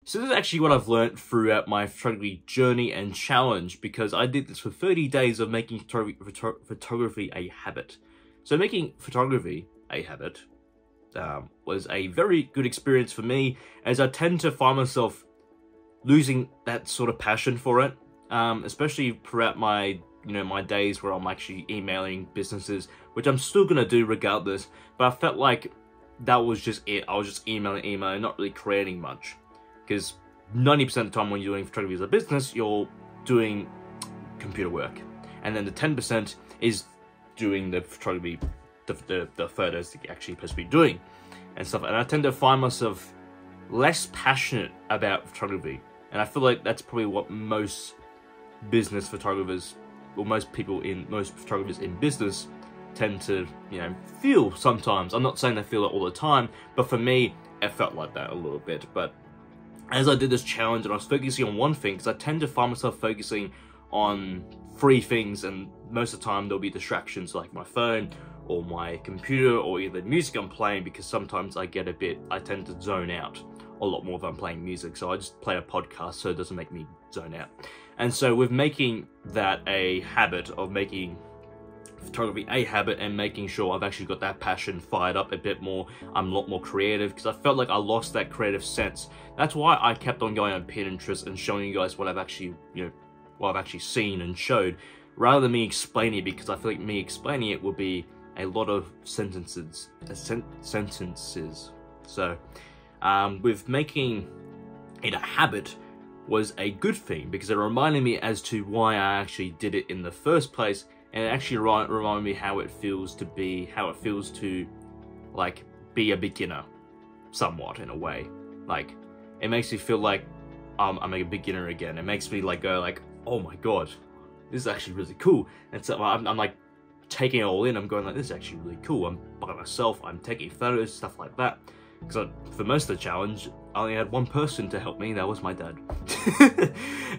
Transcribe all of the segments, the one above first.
So this is actually what I've learned throughout my photography journey and challenge, because I did this for 30 days of making photography a habit. So making photography a habit was a very good experience for me, as I tend to find myself losing that sort of passion for it, especially throughout my my days where I'm actually emailing businesses, which I'm still gonna do regardless. But I felt like that was just it. I was just emailing, not really creating much. Because 90% of the time when you're doing photography as a business, you're doing computer work. And then the 10% is doing the photography, the photos that you're actually supposed to be doing and stuff. And I tend to find myself less passionate about photography. And I feel like that's probably what most business photographers, or most photographers in business tend to, feel sometimes. I'm not saying they feel it all the time, but for me, it felt like that a little bit. But as I did this challenge and I was focusing on one thing, because I tend to find myself focusing on 3 things, and most of the time there'll be distractions like my phone or my computer or either music I'm playing, because sometimes I tend to zone out a lot more if I'm playing music. So I just play a podcast so it doesn't make me zone out. And so with making that a habit, of making photography a habit and making sure I've actually got that passion fired up a bit more, I'm a lot more creative, because I felt like I lost that creative sense. That's why I kept on going on Pinterest and showing you guys what I've actually, what I've actually seen and showed, rather than me explaining it, because I feel like me explaining it would be a lot of sentences. So, with making it a habit was a good thing, because it reminded me as to why I actually did it in the first place. And it actually reminded me how it feels to like be a beginner, somewhat, in a way. Like, it makes me feel like I'm a beginner again. It makes me like go like, oh my god, this is actually really cool. And so I'm like taking it all in. I'm going like, this is actually really cool. I'm by myself. I'm taking photos, stuff like that. Because for most of the challenge, I only had one person to help me. That was my dad.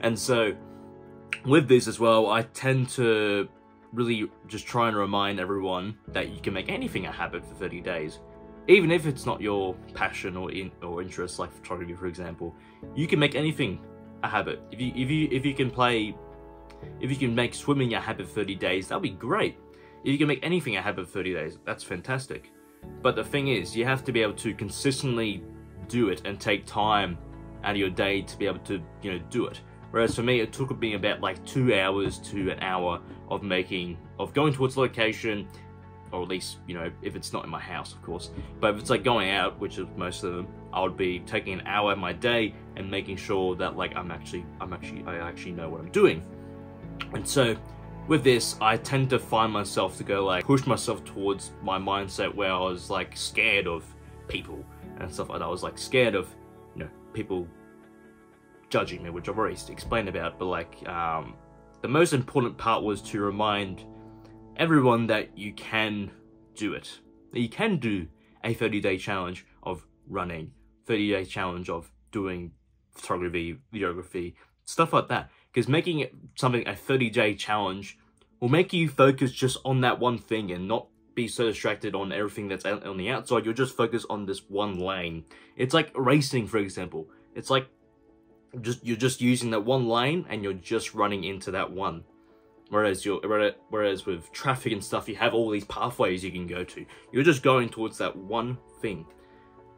And so with this as well, I tend to really just try and remind everyone that you can make anything a habit for 30 days. Even if it's not your passion or interest, like photography, for example, you can make anything a habit. If you can make swimming a habit for 30 days, that'll be great. If you can make anything a habit for 30 days, that's fantastic. But the thing is, you have to be able to consistently do it and take time out of your day to be able to, do it. Whereas for me, it took me about like 2 hours to an hour of going towards the location, or at least, if it's not in my house, of course. But if it's like going out, which is most of them, I would be taking an hour of my day and making sure that like I actually know what I'm doing. And so with this, I tend to find myself to go like push myself towards my mindset where I was like scared of people and stuff like that. I was like scared of, people judging me, which I've already explained about. But like, the most important part was to remind everyone that you can do it. That you can do a 30-day challenge of running, 30-day challenge of doing photography, videography, stuff like that. Because making it something a 30-day challenge will make you focus just on that one thing and not be so distracted on everything that's on the outside. You'll just focus on this one lane. It's like racing, for example. It's like you're just using that one lane and you're just running into that one. Whereas with traffic and stuff, you have all these pathways you can go to. You're just going towards that one thing.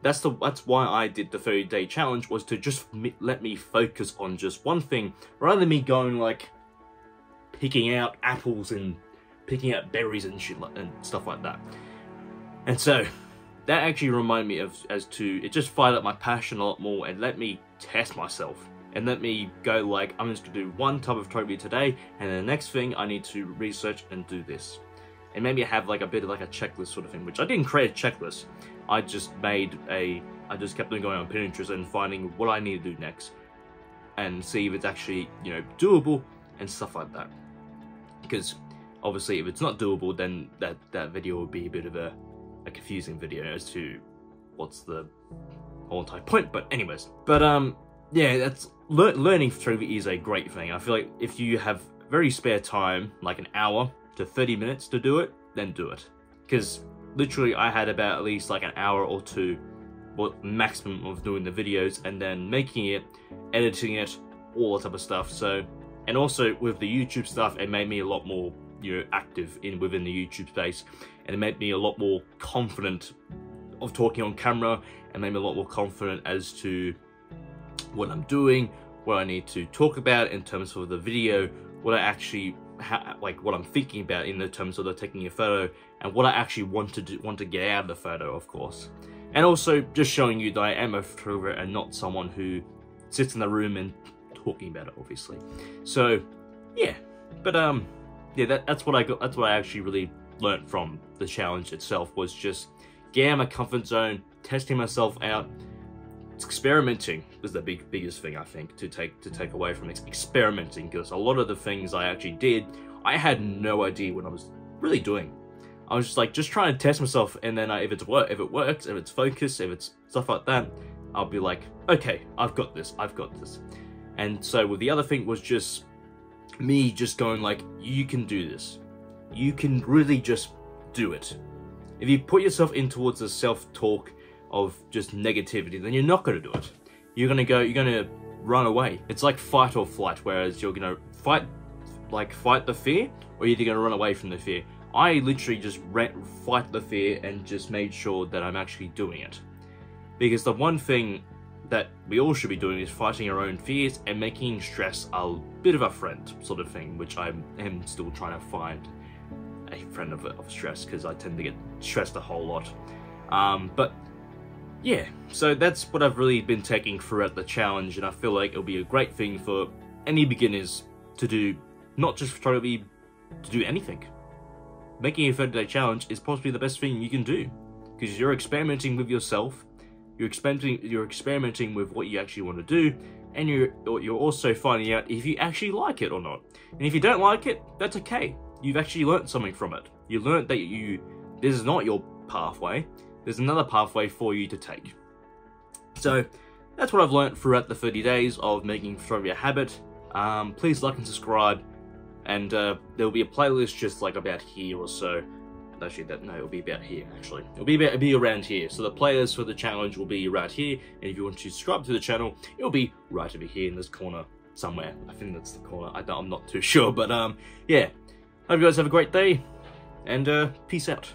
That's why I did the 30-day challenge, was to just let me focus on just one thing, rather than me going like picking out apples and picking out berries and shit and stuff like that. And so that actually reminded me it just fired up my passion a lot more and let me test myself and let me go like, I'm just gonna do one type of photography today, and then the next thing I need to research and do this. And maybe have like a bit of like a checklist sort of thing, which I didn't create a checklist. I just kept on going on Pinterest and finding what I need to do next and see if it's actually, doable and stuff like that. Because obviously if it's not doable, then that video would be a bit of a confusing video as to what's the whole entire point. But anyways, yeah, that's learning photography is a great thing. I feel like if you have very spare time, like an hour to 30 minutes to do it, then do it. Because literally I had about at least like an hour or two or maximum of doing the videos, and then making it, editing it, all that type of stuff. So, and also with the YouTube stuff, it made me a lot more, you know, active within the YouTube space, and it made me a lot more confident of talking on camera, and made me a lot more confident as to what I'm doing, what I need to talk about in terms of the video, what I actually like what I'm thinking about in the terms of the taking a photo, and what I actually want to get out of the photo, of course. And also just showing you that I am a photographer and not someone who sits in the room and talking about it, obviously. So yeah, but yeah, that's what I got. That's what I actually really learned from the challenge itself, was just getting out of my comfort zone, testing myself out. Experimenting was the biggest thing, I think, to take away from experimenting, because a lot of the things I actually did, I had no idea what I was really doing. I was just trying to test myself, and then if it works, if it's focus, if it's stuff like that, I'll be like, okay, I've got this. And so with the other thing was just me just going like, you can do this. You can really just do it. If you put yourself in towards the self-talk of just negativity, then you're not going to do it. You're going to run away. It's like fight or flight, whereas you're going to fight the fear, or you're either going to run away from the fear. I literally just fight the fear and just made sure that I'm actually doing it. Because the one thing that we all should be doing is fighting our own fears and making stress a bit of a friend, sort of thing, which I am still trying to find a friend of stress, because I tend to get stressed a whole lot. But yeah, so that's what I've really been taking throughout the challenge, and I feel like it'll be a great thing for any beginners to do, not just photography, to do anything. Making a 30-day challenge is possibly the best thing you can do, because you're experimenting with yourself, you're experimenting with what you actually want to do, and you're also finding out if you actually like it or not. And if you don't like it, that's okay. You've actually learned something from it. You learned that this is not your pathway. There's another pathway for you to take. So that's what I've learned throughout the 30 days of making photography a habit. Please like and subscribe, and there'll be a playlist just like about here or so. Actually, it'll be about here. Actually, it'll be around here. So the playlist for the challenge will be right here, and if you want to subscribe to the channel, it'll be right over here in this corner somewhere. I think that's the corner. I'm not too sure, but yeah. Hope you guys have a great day, and peace out.